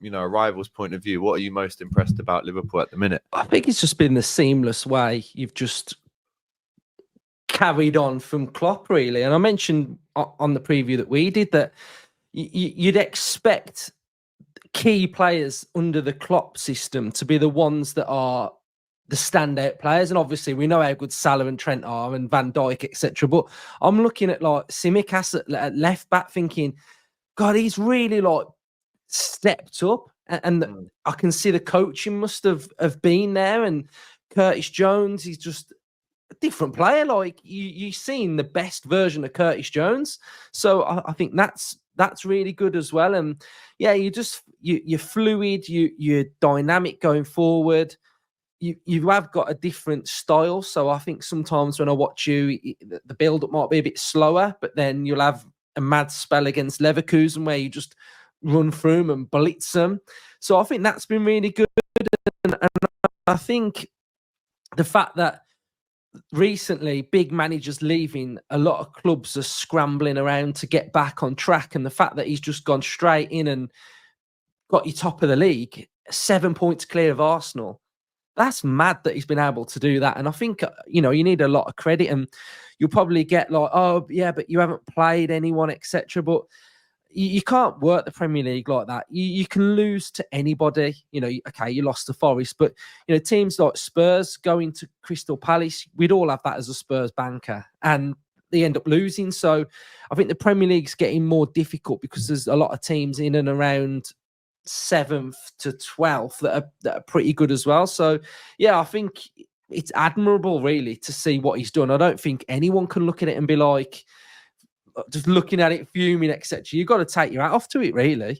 a rival's point of view, what are you most impressed about Liverpool at the minute? I think it's just been the seamless way you've just carried on from Klopp, really. And I mentioned on the preview that we did that you'd expect key players under the Klopp system to be the ones that are the standout players. And obviously we know how good Salah and Trent are and Van Dijk, etc. But I'm looking at like Tsimikas at left back thinking, God, he's really like stepped up. And I can see the coaching must have been there. And Curtis Jones, he's just a different player. Like you've seen the best version of Curtis Jones. So I think that's really good as well. And yeah, you're fluid, you're dynamic going forward. You have got a different style. So I think sometimes when I watch you, the build-up might be a bit slower, but then you'll have a mad spell against Leverkusen where you just run through them and blitz them. So I think that's been really good. And I think the fact that recently big managers leaving, a lot of clubs are scrambling around to get back on track. And the fact that he's just gone straight in and got you top of the league, 7 points clear of Arsenal. That's mad that he's been able to do that. And I think, you need a lot of credit, and you'll probably get like, oh, yeah, but you haven't played anyone, etc. But you can't work the Premier League like that. You can lose to anybody. Okay, you lost to Forest, but, teams like Spurs going to Crystal Palace, we'd all have that as a Spurs banker, and they end up losing. So I think the Premier League's getting more difficult because there's a lot of teams in and around 7th to 12th that are pretty good as well. So yeah, I think it's admirable really to see what he's done. I don't think anyone can look at it and be like, just looking at it fuming, etc. You've got to take your hat off to it, really.